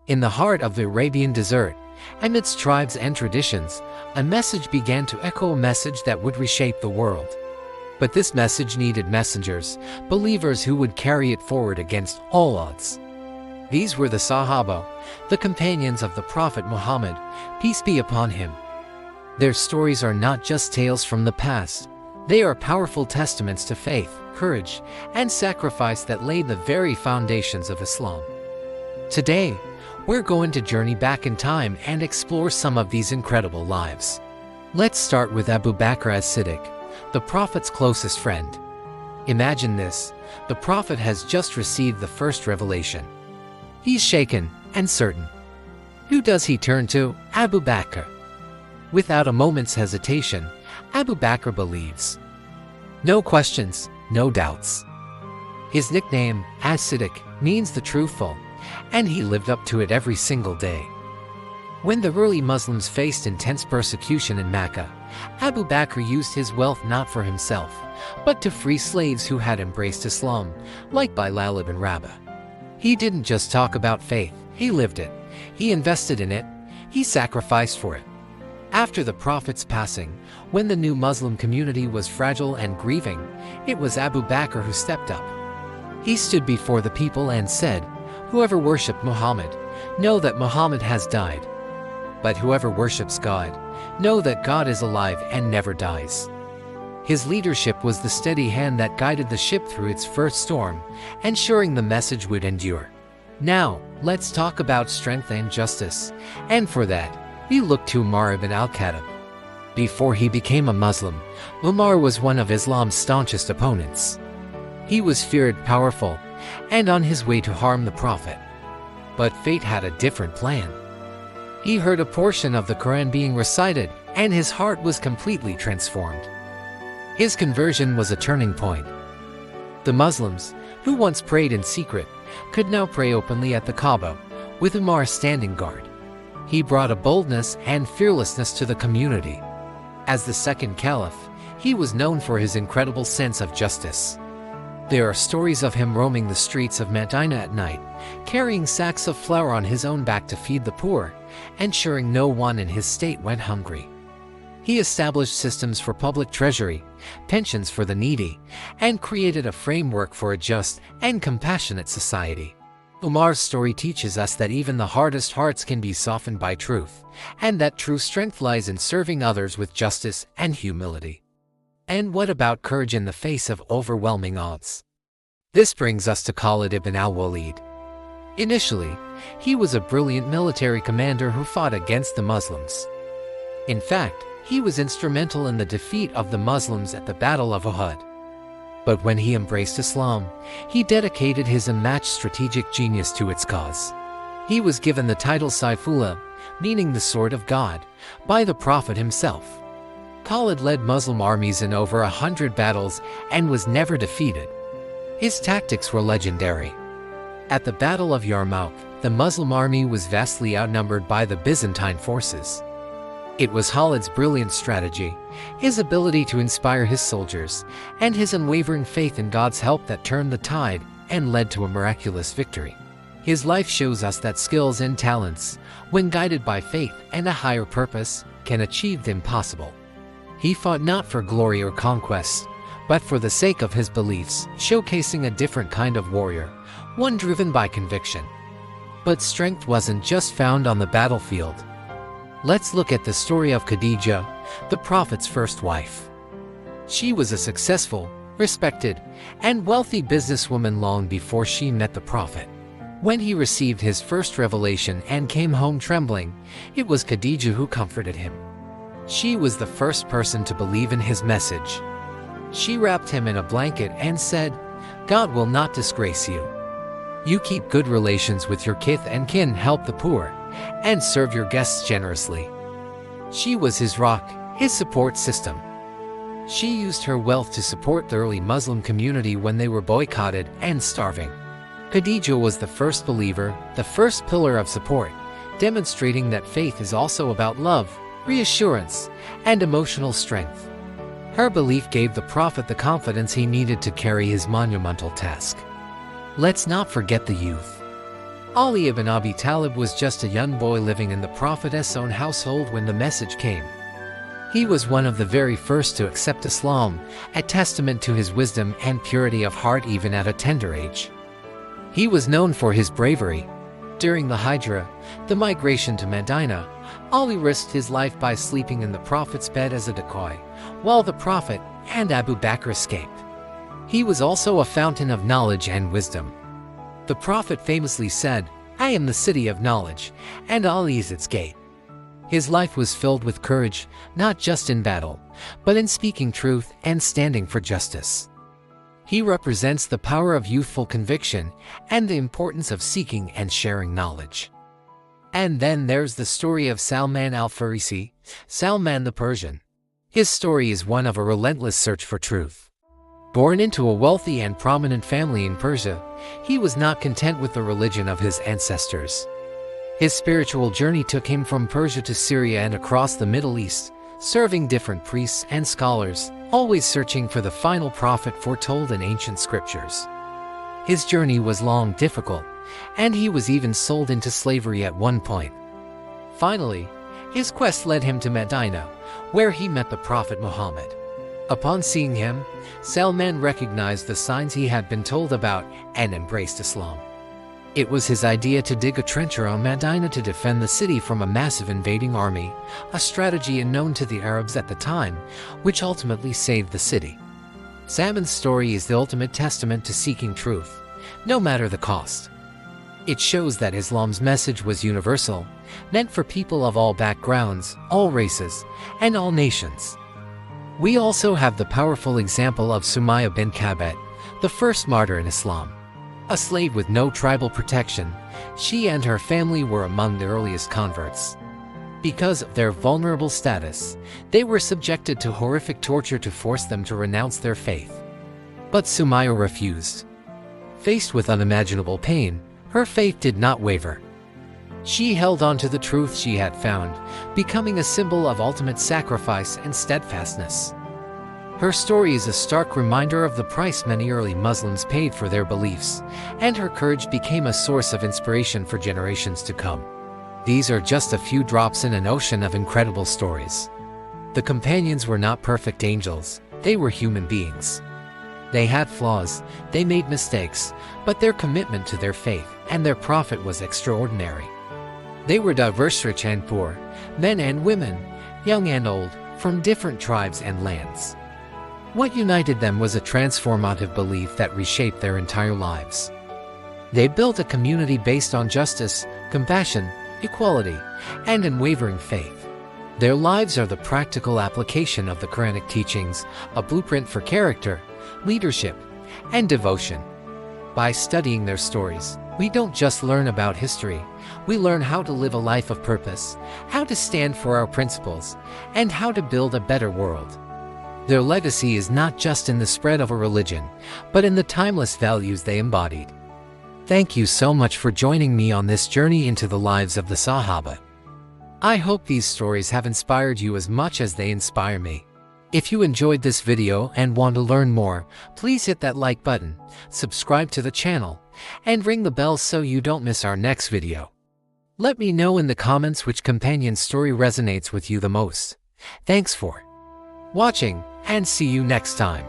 In the heart of the Arabian desert, amidst tribes and traditions, a message began to echo, a message that would reshape the world. But this message needed messengers, believers who would carry it forward against all odds. These were the Sahaba, the companions of the Prophet Muhammad, peace be upon him. Their stories are not just tales from the past. They are powerful testaments to faith, courage, and sacrifice that laid the very foundations of Islam. Today, we're going to journey back in time and explore some of these incredible lives. Let's start with Abu Bakr as-Siddiq, the Prophet's closest friend. Imagine this: the Prophet has just received the first revelation. He's shaken and certain. Who does he turn to? Abu Bakr. Without a moment's hesitation, Abu Bakr believes. No questions, no doubts. His nickname, as-Siddiq, means the truthful, and he lived up to it every single day. When the early Muslims faced intense persecution in Mecca, Abu Bakr used his wealth not for himself, but to free slaves who had embraced Islam, like Bilal ibn Rabah. He didn't just talk about faith, he lived it. He invested in it, he sacrificed for it. After the Prophet's passing, when the new Muslim community was fragile and grieving, it was Abu Bakr who stepped up. He stood before the people and said, "Whoever worshipped Muhammad, know that Muhammad has died. But whoever worships God, know that God is alive and never dies." His leadership was the steady hand that guided the ship through its first storm, ensuring the message would endure. Now, let's talk about strength and justice, and for that, we look to Umar ibn al-Khattab. Before he became a Muslim, Umar was one of Islam's staunchest opponents. He was feared, powerful, and on his way to harm the Prophet. But fate had a different plan. He heard a portion of the Qur'an being recited, and his heart was completely transformed. His conversion was a turning point. The Muslims, who once prayed in secret, could now pray openly at the Kaaba, with Umar standing guard. He brought a boldness and fearlessness to the community. As the second caliph, he was known for his incredible sense of justice. There are stories of him roaming the streets of Medina at night, carrying sacks of flour on his own back to feed the poor, ensuring no one in his state went hungry. He established systems for public treasury, pensions for the needy, and created a framework for a just and compassionate society. Umar's story teaches us that even the hardest hearts can be softened by truth, and that true strength lies in serving others with justice and humility. And what about courage in the face of overwhelming odds? This brings us to Khalid ibn al-Walid. Initially, he was a brilliant military commander who fought against the Muslims. In fact, he was instrumental in the defeat of the Muslims at the Battle of Uhud. But when he embraced Islam, he dedicated his unmatched strategic genius to its cause. He was given the title Saifullah, meaning the sword of God, by the Prophet himself. Khalid led Muslim armies in over 100 battles and was never defeated. His tactics were legendary. At the Battle of Yarmouk, the Muslim army was vastly outnumbered by the Byzantine forces. It was Khalid's brilliant strategy, his ability to inspire his soldiers, and his unwavering faith in God's help that turned the tide and led to a miraculous victory. His life shows us that skills and talents, when guided by faith and a higher purpose, can achieve the impossible. He fought not for glory or conquest, but for the sake of his beliefs, showcasing a different kind of warrior, one driven by conviction. But strength wasn't just found on the battlefield. Let's look at the story of Khadija, the Prophet's first wife. She was a successful, respected, and wealthy businesswoman long before she met the Prophet. When he received his first revelation and came home trembling, it was Khadija who comforted him. She was the first person to believe in his message. She wrapped him in a blanket and said, "God will not disgrace you. You keep good relations with your kith and kin, help the poor, and serve your guests generously." She was his rock, his support system. She used her wealth to support the early Muslim community when they were boycotted and starving. Khadija was the first believer, the first pillar of support, demonstrating that faith is also about love, reassurance, and emotional strength. Her belief gave the Prophet the confidence he needed to carry his monumental task. Let's not forget the youth. Ali ibn Abi Talib was just a young boy living in the Prophet's own household when the message came. He was one of the very first to accept Islam, a testament to his wisdom and purity of heart even at a tender age. He was known for his bravery. During the Hijrah, the migration to Medina, Ali risked his life by sleeping in the Prophet's bed as a decoy, while the Prophet and Abu Bakr escaped. He was also a fountain of knowledge and wisdom. The Prophet famously said, "I am the city of knowledge, and Ali is its gate." His life was filled with courage, not just in battle, but in speaking truth and standing for justice. He represents the power of youthful conviction and the importance of seeking and sharing knowledge. And then there's the story of Salman al-Farisi, Salman the Persian. His story is one of a relentless search for truth. Born into a wealthy and prominent family in Persia, he was not content with the religion of his ancestors. His spiritual journey took him from Persia to Syria and across the Middle East, serving different priests and scholars, always searching for the final prophet foretold in ancient scriptures. His journey was long, difficult, and he was even sold into slavery at one point. Finally, his quest led him to Medina, where he met the Prophet Muhammad. Upon seeing him, Salman recognized the signs he had been told about and embraced Islam. It was his idea to dig a trench around Medina to defend the city from a massive invading army, a strategy unknown to the Arabs at the time, which ultimately saved the city. Salman's story is the ultimate testament to seeking truth, no matter the cost. It shows that Islam's message was universal, meant for people of all backgrounds, all races, and all nations. We also have the powerful example of Sumayya bint Kabet, the first martyr in Islam. A slave with no tribal protection, she and her family were among the earliest converts. Because of their vulnerable status, they were subjected to horrific torture to force them to renounce their faith. But Sumayya refused. Faced with unimaginable pain, her faith did not waver. She held on to the truth she had found, becoming a symbol of ultimate sacrifice and steadfastness. Her story is a stark reminder of the price many early Muslims paid for their beliefs, and her courage became a source of inspiration for generations to come. These are just a few drops in an ocean of incredible stories. The companions were not perfect angels, they were human beings. They had flaws, they made mistakes, but their commitment to their faith and their prophet was extraordinary. They were diverse, rich and poor, men and women, young and old, from different tribes and lands. What united them was a transformative belief that reshaped their entire lives. They built a community based on justice, compassion, equality, and unwavering faith. Their lives are the practical application of the Quranic teachings, a blueprint for character, leadership, and devotion. By studying their stories, we don't just learn about history, we learn how to live a life of purpose, how to stand for our principles, and how to build a better world. Their legacy is not just in the spread of a religion, but in the timeless values they embodied. Thank you so much for joining me on this journey into the lives of the Sahaba. I hope these stories have inspired you as much as they inspire me. If you enjoyed this video and want to learn more, please hit that like button, subscribe to the channel, and ring the bell so you don't miss our next video. Let me know in the comments which companion story resonates with you the most. Thanks for watching, and see you next time.